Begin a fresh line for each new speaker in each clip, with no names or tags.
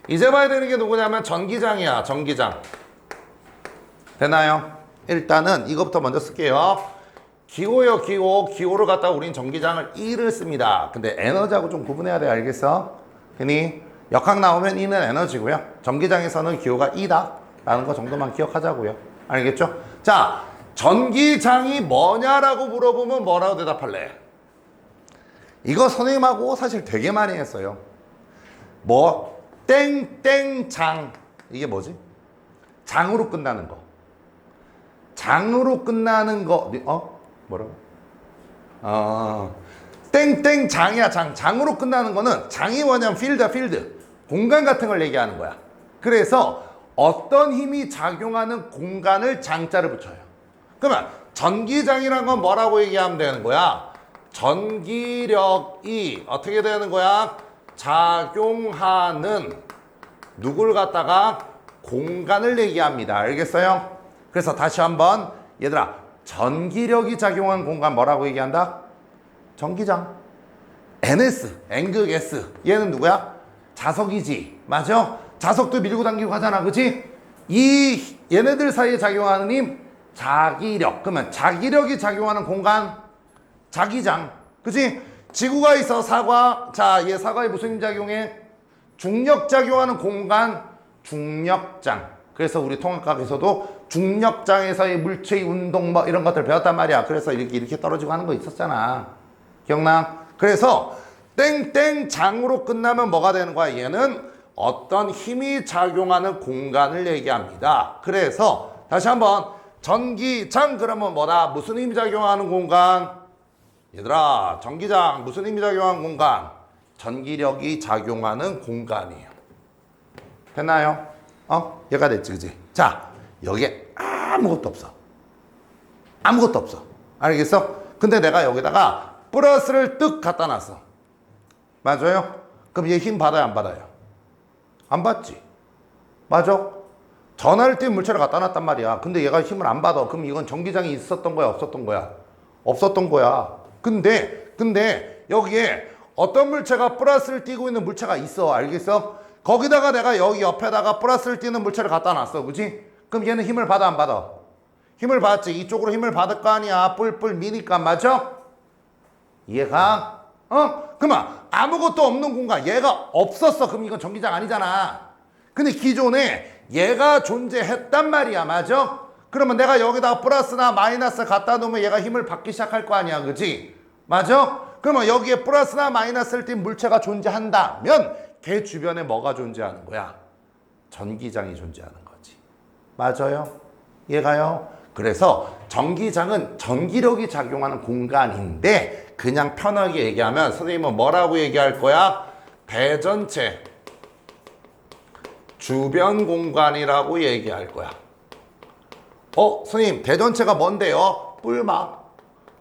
이제 봐야 되는 게 누구냐면 전기장이야. 전기장. 되나요? 일단은 이것부터 먼저 쓸게요. 기호요, 기호. 기호를 갖다가 우린 전기장을 E를 씁니다. 근데 에너지하고 좀 구분해야 돼. 알겠어? 그니 역학 나오면 E는 에너지고요. 전기장에서는 기호가 E다 라는 거 정도만 기억하자고요. 알겠죠? 자, 전기장이 뭐냐라고 물어보면 뭐라고 대답할래? 이거 선생님하고 사실 되게 많이 했어요. 뭐 땡땡장. 이게 뭐지? 장으로 끝나는 거. 장으로 끝나는 거. 뭐라고? 땡땡장이야. 장으로 끝나는 거는, 장이 뭐냐면 필드야. 필드. 공간 같은 걸 얘기하는 거야. 그래서 어떤 힘이 작용하는 공간을 장자를 붙여요. 그러면 전기장이란 건 뭐라고 얘기하면 되는 거야? 전기력이 어떻게 되는 거야? 작용하는 누굴 갖다가 공간을 얘기합니다. 알겠어요? 그래서 다시 한번 얘들아, 전기력이 작용한 공간 뭐라고 얘기한다? 전기장. NS, N극 S. 얘는 누구야? 자석이지. 맞아? 자석도 밀고 당기고 하잖아. 그치? 이 얘네들 사이에 작용하는 힘, 자기력. 그러면 자기력이 작용하는 공간, 자기장. 그치? 지구가 있어, 사과. 자, 얘 사과에 무슨 힘 작용해? 중력 작용하는 공간, 중력장. 그래서 우리 통합과학에서도 중력장에서의 물체의 운동 뭐 이런 것들 배웠단 말이야. 그래서 이렇게 떨어지고 하는 거 있었잖아. 기억나? 그래서 땡땡장으로 끝나면 뭐가 되는 거야? 얘는 어떤 힘이 작용하는 공간을 얘기합니다. 그래서 다시 한번 전기장 그러면 뭐다? 무슨 힘이 작용하는 공간? 얘들아, 전기장 무슨 힘이 작용하는 공간? 전기력이 작용하는 공간이에요. 됐나요? 얘가 됐지, 그지? 자, 여기에 아무것도 없어. 아무것도 없어. 알겠어? 근데 내가 여기다가 플러스를 뜩 갖다 놨어. 맞아요? 그럼 얘 힘 받아요, 안 받아요? 안 받지. 맞아? 전화를 띈 물체를 갖다 놨단 말이야. 근데 얘가 힘을 안 받아. 그럼 이건 전기장이 있었던 거야, 없었던 거야? 없었던 거야. 근데 여기에 어떤 물체가 플러스를 띄고 있는 물체가 있어. 알겠어? 거기다가 내가 여기 옆에다가 플러스를 띄는 물체를 갖다 놨어. 그지? 그럼 얘는 힘을 받아, 안 받아? 힘을 받지. 이쪽으로 힘을 받을 거 아니야. 뿔뿔 미니까. 맞아? 이해가? 그러면 아무것도 없는 공간, 얘가 없었어. 그럼 이건 전기장 아니잖아. 근데 기존에 얘가 존재했단 말이야. 맞아? 그러면 내가 여기다 플러스나 마이너스 갖다 놓으면 얘가 힘을 받기 시작할 거 아니야. 그지? 맞아? 그러면 여기에 플러스나 마이너스를 띈 물체가 존재한다면 걔 주변에 뭐가 존재하는 거야? 전기장이 존재하는 거지. 맞아요? 이해가요? 그래서 전기장은 전기력이 작용하는 공간인데, 그냥 편하게 얘기하면 선생님은 뭐라고 얘기할 거야? 대전체 주변 공간이라고 얘기할 거야. 선생님 대전체가 뭔데요? 뿔막.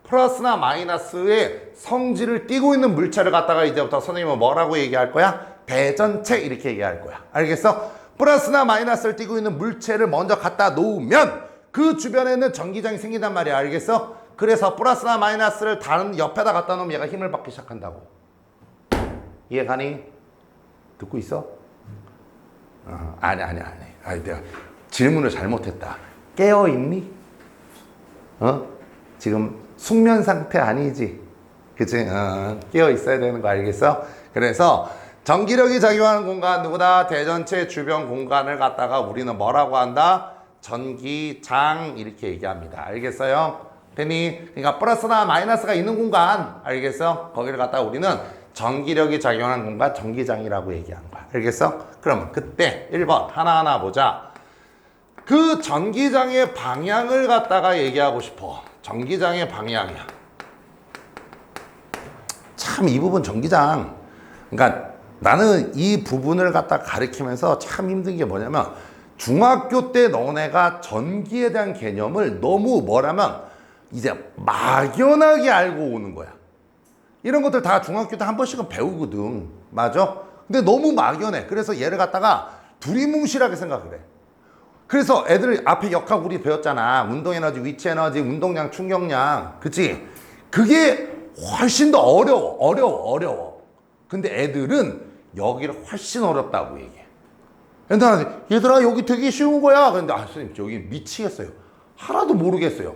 플러스나 마이너스의 성질을 띠고 있는 물체를 갖다가 이제부터 선생님은 뭐라고 얘기할 거야? 대전체 이렇게 얘기할 거야. 알겠어? 플러스나 마이너스를 띠고 있는 물체를 먼저 갖다 놓으면 그 주변에는 전기장이 생긴단 말이야. 알겠어? 그래서 플러스나 마이너스를 다른 옆에다 갖다 놓으면 얘가 힘을 받기 시작한다고. 이해가니? 듣고 있어? 아니. 내가 질문을 잘못했다. 깨어있니? 지금 숙면 상태 아니지? 그치? 깨어 있어야 되는 거 알겠어? 그래서 전기력이 작용하는 공간 누구다? 대전체 주변 공간을 갖다가 우리는 뭐라고 한다? 전기장 이렇게 얘기합니다. 알겠어요? 되니? 그러니까 플러스나 마이너스가 있는 공간 알겠어? 거기를 갖다가 우리는 전기력이 작용하는 공간 전기장이라고 얘기하는 거야. 알겠어? 그러면 그때 1번 하나하나 보자. 그 전기장의 방향을 갖다가 얘기하고 싶어. 전기장의 방향이야. 참 이 부분 전기장, 그러니까 나는 이 부분을 갖다 가르치면서 참 힘든 게 뭐냐면, 중학교 때 너네가 전기에 대한 개념을 너무 뭐라면 이제 막연하게 알고 오는 거야. 이런 것들 다 중학교 때 한 번씩은 배우거든. 맞아? 근데 너무 막연해. 그래서 얘를 갖다가 두리뭉실하게 생각을 해. 그래서 애들 앞에 역학 우리 배웠잖아. 운동에너지, 위치에너지, 운동량, 충격량. 그치? 그게 훨씬 더 어려워. 근데 애들은 여기를 훨씬 어렵다고 얘기해. 얘들아 여기 되게 쉬운 거야. 근데 선생님 여기 미치겠어요. 하나도 모르겠어요.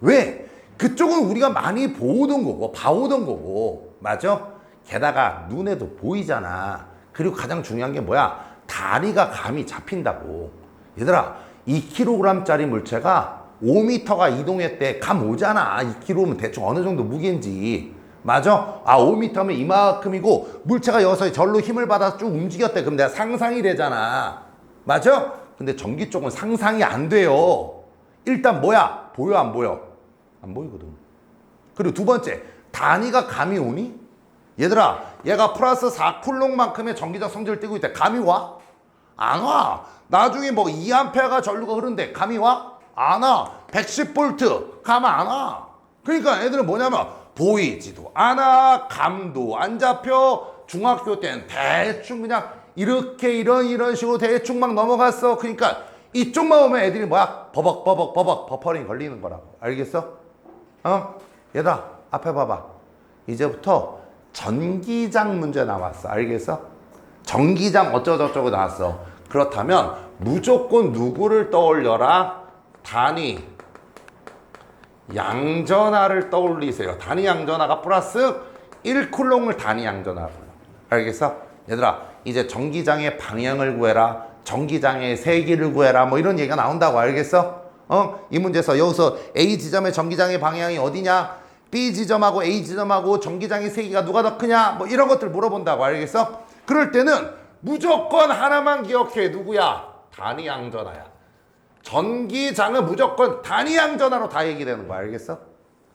왜? 그쪽은 우리가 많이 보던 거고 봐오던 거고 맞아? 게다가 눈에도 보이잖아. 그리고 가장 중요한 게 뭐야? 다리가 감이 잡힌다고. 얘들아 2kg짜리 물체가 5m가 이동했대. 감 오잖아. 2kg면 대충 어느 정도 무게인지. 맞아? 5m면 이만큼이고 물체가 여기서 절로 힘을 받아서 쭉 움직였대. 그럼 내가 상상이 되잖아. 맞아? 근데 전기 쪽은 상상이 안 돼요. 일단 뭐야? 보여 안 보여? 안 보이거든. 그리고 두 번째, 단위가 감이 오니? 얘들아, 얘가 플러스 4쿨롱만큼의 전기적 성질을 띠고 있대. 감이 와? 안 와. 나중에 뭐 2A가 전류가 흐른대. 감이 와? 안 와. 110V 감 안 와. 그러니까 애들은 뭐냐면 보이지도 않아. 감도 안 잡혀. 중학교 때는 대충 그냥 이렇게 이런 식으로 대충 막 넘어갔어. 그러니까 이쪽만 오면 애들이 뭐야? 버벅 버퍼링 걸리는 거라고. 알겠어? 얘들아 앞에 봐봐. 이제부터 전기장 문제 나왔어. 알겠어? 전기장 어쩌고저쩌고 나왔어. 그렇다면 무조건 누구를 떠올려라? 단위 양전하를 떠올리세요. 단위 양전하가 플러스 1쿨롱을 단위 양전하로. 알겠어? 얘들아 이제 전기장의 방향을 구해라. 전기장의 세기를 구해라. 뭐 이런 얘기가 나온다고. 알겠어? 이 문제에서 여기서 A 지점의 전기장의 방향이 어디냐? B 지점하고 A 지점하고 전기장의 세기가 누가 더 크냐? 뭐 이런 것들 물어본다고. 알겠어? 그럴 때는 무조건 하나만 기억해. 누구야? 단위 양전하야. 전기장은 무조건 단위 양전하로 다 얘기되는 거야. 알겠어?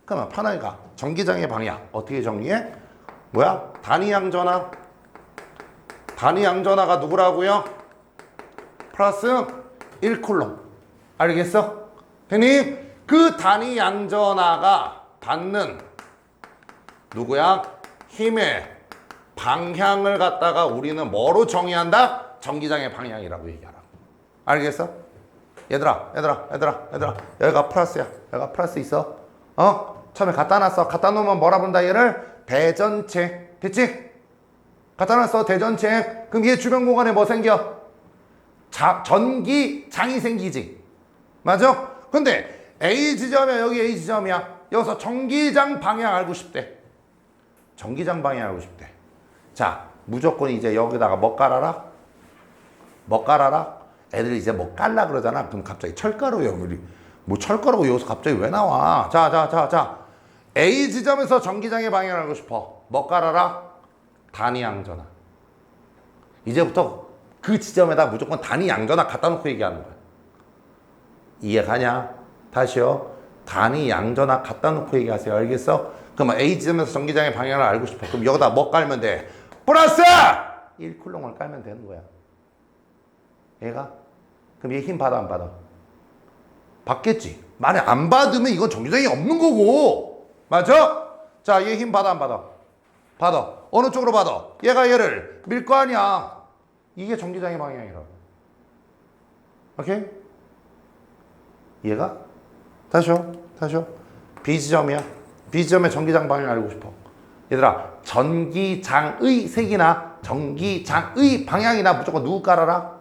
그러면 편하게 가. 전기장의 방향 어떻게 정리해? 뭐야? 단위 양전하. 단위 양전하가 누구라고요? 플러스 1쿨롱. 알겠어? 형님 그 단위 양전하가 받는 누구야? 힘의 방향을 갖다가 우리는 뭐로 정의한다? 전기장의 방향이라고 얘기하라. 알겠어? 얘들아 여기가 플러스야. 여기가 플러스 있어. 처음에 갖다 놨어. 갖다 놓으면 뭐라 부른다? 얘를 대전체. 됐지? 갖다 놨어. 대전체. 그럼 얘 주변 공간에 뭐 생겨? 전기장이 생기지. 맞아? 근데 A 지점이야. 여기 A 지점이야. 여기서 전기장 방향 알고 싶대. 전기장 방향 알고 싶대. 자, 무조건 이제 여기다가 뭐 깔아라? 뭐 깔아라? 애들이 이제 뭐 깔라 그러잖아. 그럼 갑자기 철가루예요. 뭐 철가루가 여기서 갑자기 왜 나와? 자. A 지점에서 전기장의 방향을 알고 싶어. 뭐 깔아라? 단위 양전하. 이제부터 그 지점에다 무조건 단위 양전하 갖다 놓고 얘기하는 거야. 이해가냐? 다시요. 단위 양전하 갖다 놓고 얘기하세요. 알겠어? 그러면 A 지점에서 전기장의 방향을 알고 싶어. 그럼 여기다 뭐 깔면 돼? 플러스 1쿨롱을 깔면 되는 거야. 얘가? 그럼 얘 힘 받아 안 받아? 받겠지. 만약 안 받으면 이건 전기장이 없는 거고. 맞아? 자, 얘 힘 받아 안 받아? 받아. 어느 쪽으로 받아? 얘가 얘를 밀 거 아니야. 이게 전기장의 방향이라고. 오케이? 얘가? 다시요. B지점이야. B지점의 전기장 방향 알고 싶어. 얘들아, 전기장의 색이나 전기장의 방향이나 무조건 누구 깔아라?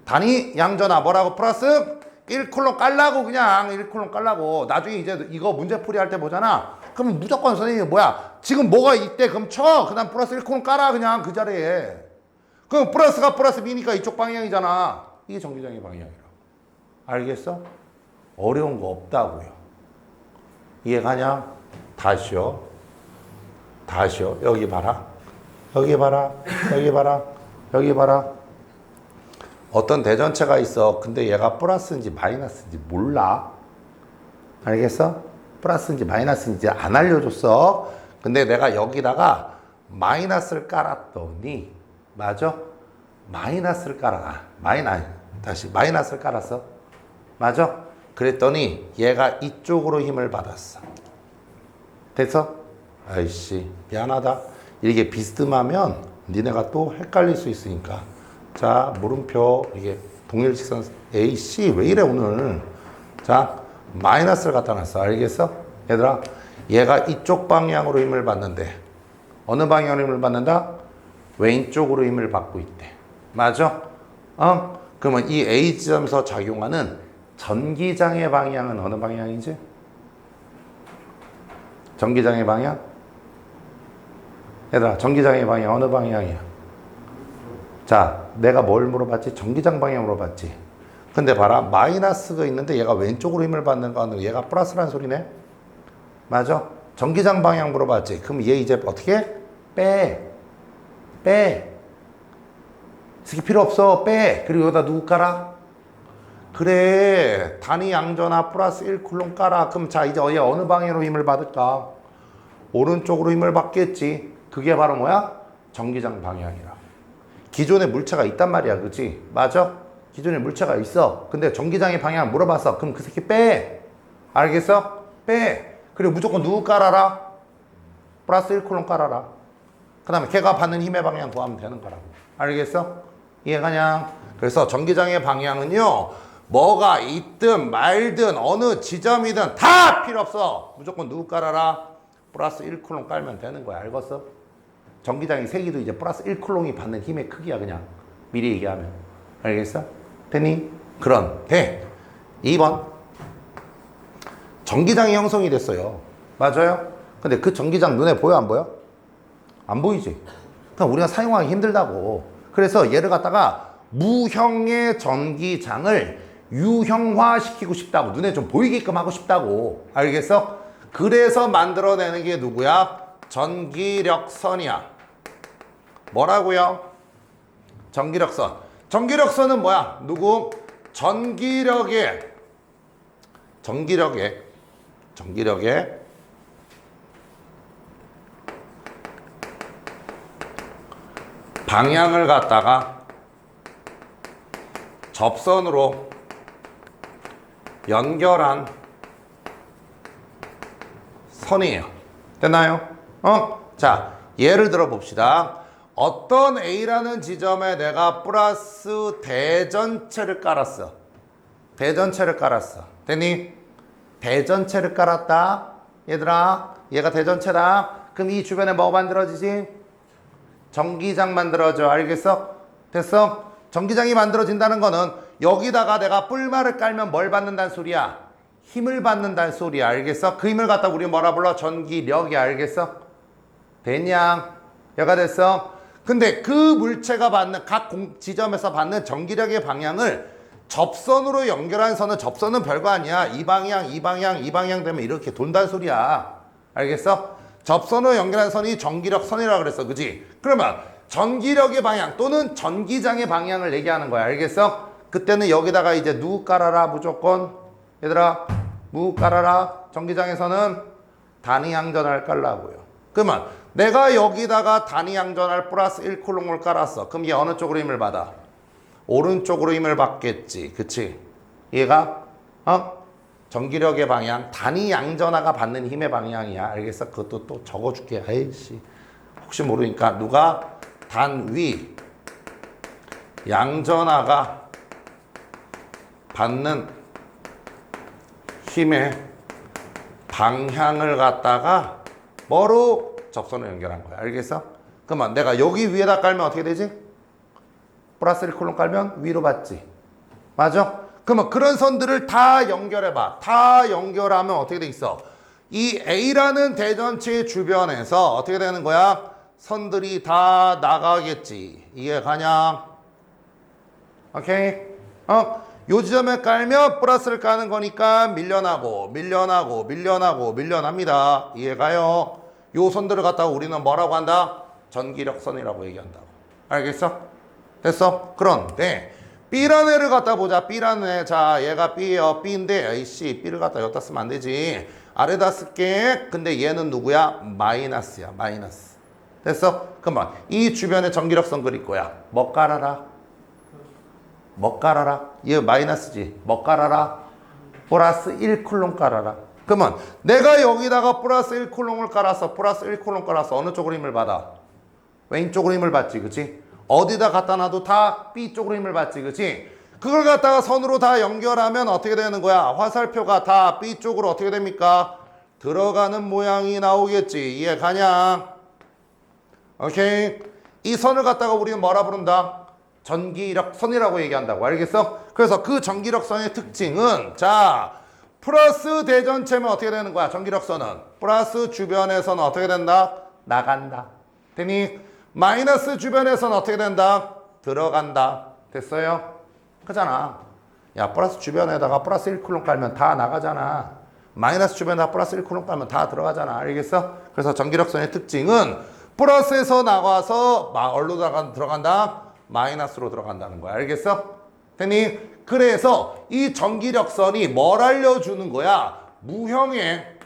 단위 양전하 뭐라고? 플러스 1쿨롱 깔라고. 그냥 1쿨롱 깔라고. 나중에 이제 이거 문제풀이 할 때 보잖아. 그러면 무조건 선생님이 뭐야? 지금 뭐가 있대? 그럼 쳐. 그 다음 플러스 1쿨롱 깔아. 그냥 그 자리에. 그럼 플러스가 플러스 B니까 이쪽 방향이잖아. 이게 전기장의 방향이라고. 알겠어? 어려운 거 없다고요. 이해가냐? 다시요. 여기 봐라. 여기 봐라. 어떤 대전체가 있어. 근데 얘가 플러스인지 마이너스인지 몰라. 알겠어? 플러스인지 마이너스인지 안 알려줬어. 근데 내가 여기다가 마이너스를 깔았더니 맞아? 마이너스를 깔아. 마이너스를 깔았어. 맞아? 그랬더니 얘가 이쪽으로 힘을 받았어. 됐어? 아이씨 미안하다. 이게 비스듬하면 니네가 또 헷갈릴 수 있으니까. 자, 물음표. 이게 동일직선. A씨 왜 이래 오늘. 자, 마이너스를 갖다 놨어. 알겠어? 얘들아, 얘가 이쪽 방향으로 힘을 받는데 어느 방향으로 힘을 받는다? 왼쪽으로 힘을 받고 있대. 맞아? 그러면 이 A 지점에서 작용하는 전기장의 방향은 어느 방향이지? 전기장의 방향? 얘들아, 전기장의 방향 어느 방향이야? 자, 내가 뭘 물어봤지? 전기장 방향 물어봤지. 근데 봐라, 마이너스가 있는데 얘가 왼쪽으로 힘을 받는 거 같은데 얘가 플러스라는 소리네? 맞아? 전기장 방향 물어봤지. 그럼 얘 이제 어떻게 해? 빼. 쓰기 필요 없어. 빼. 그리고 여기다 누구 깔아? 그래. 단위 양전하 플러스 1쿨롱 깔아. 그럼 자, 이제 얘 어느 방향으로 힘을 받을까? 오른쪽으로 힘을 받겠지. 그게 바로 뭐야? 전기장 방향이라. 기존에 물체가 있단 말이야. 그치? 맞아? 기존에 물체가 있어. 근데 전기장의 방향 물어봤어. 그럼 그 새끼 빼. 알겠어? 빼. 그리고 무조건 누구 깔아라? 플러스 1쿨롱 깔아라. 그 다음에 걔가 받는 힘의 방향 구하면 되는 거라고. 알겠어? 이해가냐? 그래서 전기장의 방향은요, 뭐가 있든 말든 어느 지점이든 다 필요 없어. 무조건 누구 깔아라? 플러스 1쿨롱 깔면 되는 거야. 알겠어? 전기장의 세기도 이제 플러스 1쿨롱이 받는 힘의 크기야. 그냥 미리 얘기하면. 알겠어? 됐니? 그런데 2번 전기장이 형성이 됐어요. 맞아요? 근데 그 전기장 눈에 보여 안 보여? 안 보이지? 그럼 우리가 사용하기 힘들다고. 그래서 얘를 갖다가 무형의 전기장을 유형화시키고 싶다고. 눈에 좀 보이게끔 하고 싶다고. 알겠어? 그래서 만들어내는 게 누구야? 전기력선이야. 뭐라고요? 전기력선. 전기력선은 뭐야? 누구? 전기력의 방향을 갖다가 접선으로 연결한 선이에요. 됐나요? 자, 예를 들어 봅시다. 어떤 A라는 지점에 내가 플러스 대전체를 깔았어. 됐니? 대전체를 깔았다. 얘들아, 얘가 대전체다. 그럼 이 주변에 뭐 만들어지지? 전기장 만들어져. 알겠어? 됐어? 전기장이 만들어진다는 거는 여기다가 내가 뿔말을 깔면 뭘 받는다는 소리야? 힘을 받는다는 소리야. 알겠어? 그 힘을 갖다 우리 뭐라 불러? 전기력이야. 알겠어? 됐냐? 얘가 됐어? 근데 그 물체가 받는 각 지점에서 받는 전기력의 방향을 접선으로 연결한 선은, 접선은 별거 아니야. 이 방향 되면 이렇게 돈다는 소리야. 알겠어? 접선으로 연결한 선이 전기력 선이라고 그랬어. 그지? 그러면 전기력의 방향 또는 전기장의 방향을 얘기하는 거야. 알겠어? 그때는 여기다가 이제 누구 깔아라? 무조건. 얘들아, 누구 깔아라? 전기장에서는 단위 양전할 깔라고요. 그러면 내가 여기다가 단위 양전할 플러스 1쿨롱을 깔았어. 그럼 얘 어느 쪽으로 힘을 받아? 오른쪽으로 힘을 받겠지. 그치? 얘가 전기력의 방향, 단위 양전하가 받는 힘의 방향이야. 알겠어? 그것도 또 적어줄게. 아이씨, 혹시 모르니까. 누가? 단위 양전하가 받는 힘의 방향을 갖다가 뭐로? 접선을 연결한 거야. 알겠어? 그러면 내가 여기 위에다 깔면 어떻게 되지? 플러스 1콜론 깔면 위로 받지. 맞아? 그러면 그런 선들을 다 연결해봐. 다 연결하면 어떻게 돼 있어? 이 A라는 대전체 주변에서 어떻게 되는 거야? 선들이 다 나가겠지. 이해 가냐? 오케이? 요 지점에 깔면 플러스를 까는 거니까 밀려납니다. 이해 가요? 요 선들을 갖다가 우리는 뭐라고 한다? 전기력선이라고 얘기한다고. 알겠어? 됐어? 그런데 B라는 애를 갖다 보자. B라는 애. 자, 얘가 B예요. B인데 아이씨, B를 갖다 여기다 쓰면 안 되지. 아래다 쓸게. 근데 얘는 누구야? 마이너스야. 마이너스. 됐어? 그러면 이 주변에 전기력선 그릴 거야. 뭐 깔아라? 얘 마이너스지. 뭐 깔아라? 플러스 1쿨롱 깔아라. 그러면 내가 여기다가 플러스 1쿨롱을 깔았어. 플러스 1쿨롱 깔았어. 어느 쪽으로 힘을 받아? 왼쪽으로 힘을 받지. 그치? 어디다 갖다 놔도 다 B 쪽으로 힘을 받지. 그치? 그걸 갖다가 선으로 다 연결하면 어떻게 되는 거야? 화살표가 다 B 쪽으로 어떻게 됩니까? 들어가는 모양이 나오겠지. 이해 가냐? 오케이? 이 선을 갖다가 우리는 뭐라 부른다? 전기력선이라고 얘기한다고. 알겠어? 그래서 그 전기력선의 특징은 자, 플러스 대전체면 어떻게 되는 거야? 전기력선은 플러스 주변에서는 어떻게 된다? 나간다. 되니? 마이너스 주변에서는 어떻게 된다? 들어간다. 됐어요? 그잖아. 야, 플러스 주변에다가 플러스 1쿨롬 깔면 다 나가잖아. 마이너스 주변에다 플러스 1쿨롬 깔면 다 들어가잖아. 알겠어? 그래서 전기력선의 특징은 플러스에서 나가서 어디로 들어간다? 마이너스로 들어간다는 거야. 알겠어? 되니? 그래서 이 전기력선이 뭘 알려주는 거야? 무형의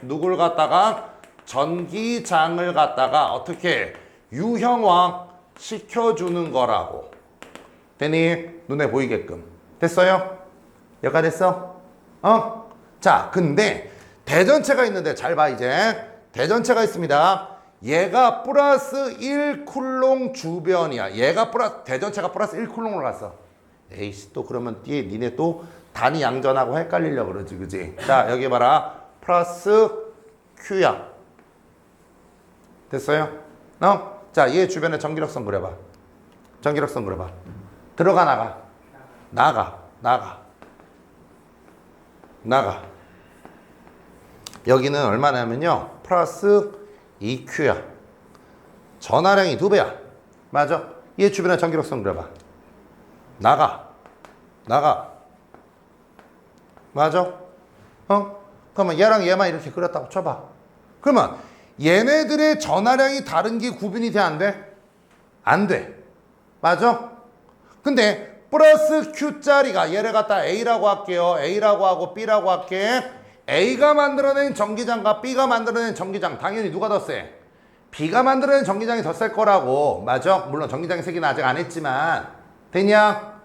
누굴 갖다가 전기장을 갖다가 어떻게 유형화 시켜주는 거라고. 되니? 눈에 보이게끔. 됐어요? 여기까지 됐어? 자, 근데 대전체가 있는데 잘 봐 이제. 대전체가 있습니다. 얘가 플러스 1쿨롱 주변이야. 얘가 대전체가 플러스 1쿨롱으로 갔어. 에이씨, 또 그러면 뒤에 니네 또 단위 양전하고 헷갈리려고 그러지, 그지? 자, 여기 봐라. 플러스 Q야. 됐어요? 자, 얘 주변에 전기력선 그려봐. 전기력선 그려봐. 들어가, 나가. 여기는 얼마냐면요. 플러스 2Q야. 전하량이 2배야. 맞아? 얘 주변에 전기력선 그려봐. 나가. 맞아? 그러면 얘랑 얘만 이렇게 그렸다고 쳐봐. 그러면 얘네들의 전하량이 다른 게 구분이 돼, 안 돼? 안 돼. 맞아? 근데 플러스 Q짜리가 얘를 갖다 A라고 할게요. A라고 하고 B라고 할게. A가 만들어낸 전기장과 B가 만들어낸 전기장, 당연히 누가 더 세? B가 만들어낸 전기장이 더 셀 거라고. 맞아? 물론 전기장의 세기는 아직 안 했지만. 되냐?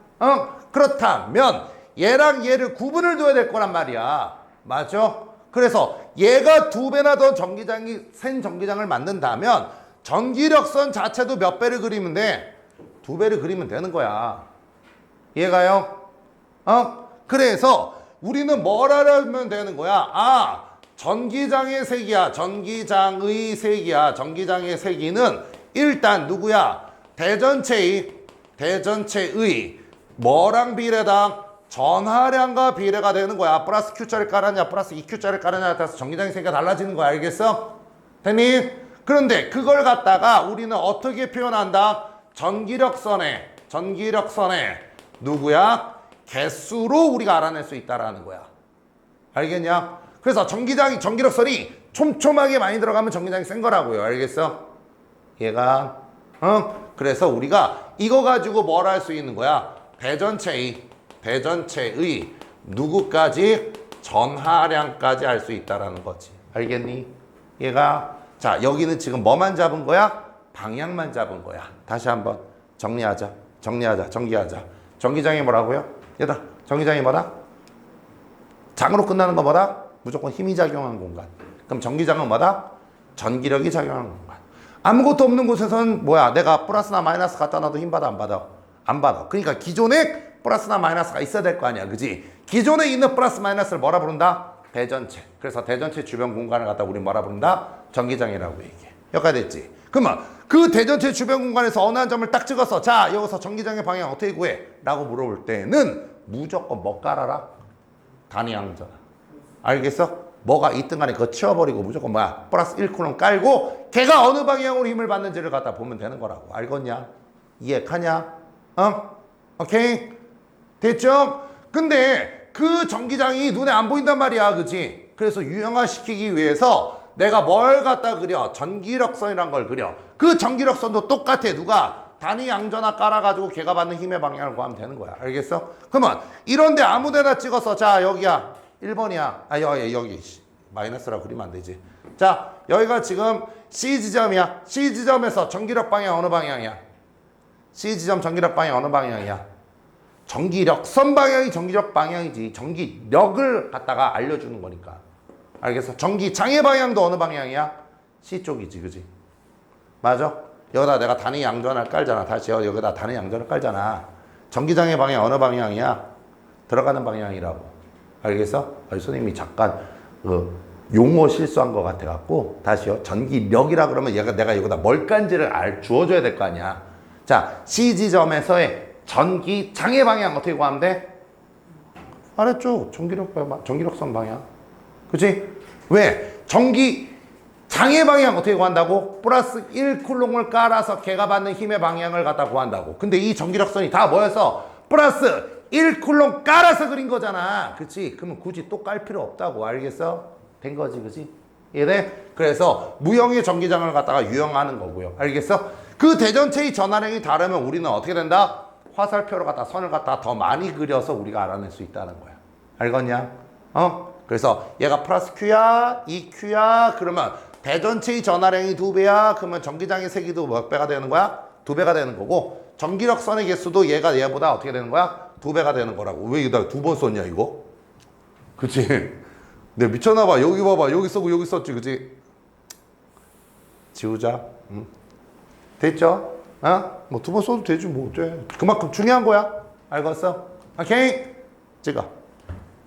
그렇다면 얘랑 얘를 구분을 둬야 될 거란 말이야. 맞아? 그래서 얘가 2배나 더 센 전기장을 만든다면 전기력선 자체도 몇 배를 그리면 돼? 2배를 그리면 되는 거야. 이해가요? 그래서 우리는 뭘 알아면 되는 거야? 전기장의 세기야. 전기장의 세기는 일단 누구야? 대전체의 뭐랑 비례다? 전하량과 비례가 되는 거야. 플러스 Q짜리 깔았냐, 플러스 2Q짜리 깔았냐에 따라서 전기장의 세기가 달라지는 거야. 알겠어? 됐니? 그런데 그걸 갖다가 우리는 어떻게 표현한다? 전기력선의 누구야? 개수로 우리가 알아낼 수 있다라는 거야. 알겠냐? 그래서 전기력선이 촘촘하게 많이 들어가면 전기장이 센 거라고요. 알겠어? 얘가 그래서 우리가 이거 가지고 뭘 할 수 있는 거야? 대전체의 누구까지? 전하량까지 알 수 있다라는 거지. 알겠니? 얘가 자, 여기는 지금 뭐만 잡은 거야? 방향만 잡은 거야. 다시 한번 정리하자. 전기하자. 전기장이 뭐라고요? 얘들아, 전기장이 뭐다? 장으로 끝나는 거 뭐다? 무조건 힘이 작용하는 공간. 그럼 전기장은 뭐다? 전기력이 작용하는 공간. 아무것도 없는 곳에서는 뭐야? 내가 플러스나 마이너스 갖다 놔도 힘 받아, 안 받아? 안 받아. 그러니까 기존에 플러스나 마이너스가 있어야 될 거 아니야, 그지? 기존에 있는 플러스 마이너스를 뭐라 부른다? 대전체. 그래서 대전체 주변 공간을 갖다 우리 뭐라 부른다? 전기장이라고 얘기해. 여기까지 됐지? 그러면 그 대전체 주변 공간에서 어느 한 점을 딱 찍어서 자, 여기서 전기장의 방향 어떻게 구해? 라고 물어볼 때는 무조건 뭐 깔아라? 단위양전. 알겠어? 뭐가 있든 간에 그거 치워버리고 무조건 뭐야? 플러스 1쿨럼 깔고 걔가 어느 방향으로 힘을 받는지를 갖다 보면 되는 거라고. 알겠냐? 이해하냐? 오케이? 됐죠? 근데 그 전기장이 눈에 안 보인단 말이야, 그치? 그래서 유형화시키기 위해서 내가 뭘 갖다 그려? 전기력선이란 걸 그려. 그 전기력선도 똑같아. 누가? 단위 양전화 깔아가지고 걔가 받는 힘의 방향을 구하면 되는 거야. 알겠어? 그러면 이런데 아무 데나 찍어서 자, 여기야. 1번이야. 여기. 마이너스라고 그리면 안 되지. 자, 여기가 지금 C지점이야. C지점에서 전기력 방향 어느 방향이야? C지점 전기력 방향 어느 방향이야? 전기력선 방향이 전기력 방향이지. 전기력을 갖다가 알려주는 거니까. 알겠어? 전기장의 방향도 어느 방향이야? C 쪽이지, 그지? 맞아? 여기다 내가 단위 양전을 깔잖아. 다시 여기다 단위 양전을 깔잖아. 전기장의 방향 어느 방향이야? 들어가는 방향이라고. 알겠어? 선생님이 잠깐 용어 실수한 것 같아갖고 다시요. 전기력이라 그러면 내가 여기다 뭘 깐지를 주어줘야 될 거 아니야. 자, C 지점에서의 전기 장애 방향 어떻게 구하면 돼? 알았죠? 전기력선 방향. 그치? 왜? 전기 장애 방향 어떻게 구한다고? 플러스 1쿨롱을 깔아서 걔가 받는 힘의 방향을 갖다 구한다고. 근데 이 전기력선이 다 뭐여서? 플러스 1쿨롱 깔아서 그린 거잖아. 그치? 그러면 굳이 또 깔 필요 없다고. 알겠어? 된 거지, 그치? 이해돼? 그래서 무형의 전기장을 갖다가 유형하는 거고요. 알겠어? 그 대전체의 전하량이 다르면 우리는 어떻게 된다? 화살표를 갖다 선을 갖다 더 많이 그려서 우리가 알아낼 수 있다는 거야. 알겠냐? 그래서 얘가 플러스 Q야, 이 Q야. 그러면 대전체의 전하량이 2배야. 그러면 전기장의 세기도 몇 배가 되는 거야? 2배가 되는 거고, 전기력선의 개수도 얘가 얘보다 어떻게 되는 거야? 2배가 되는 거라고. 왜 이거 2번 썼냐 이거? 그치? 내가 미쳤나봐. 여기 봐봐. 여기 쓰고 여기 썼지. 그치? 지우자. 됐죠? 뭐 2번 써도 되지 뭐 어째. 그만큼 중요한 거야. 알겠어? 오케이? 찍어.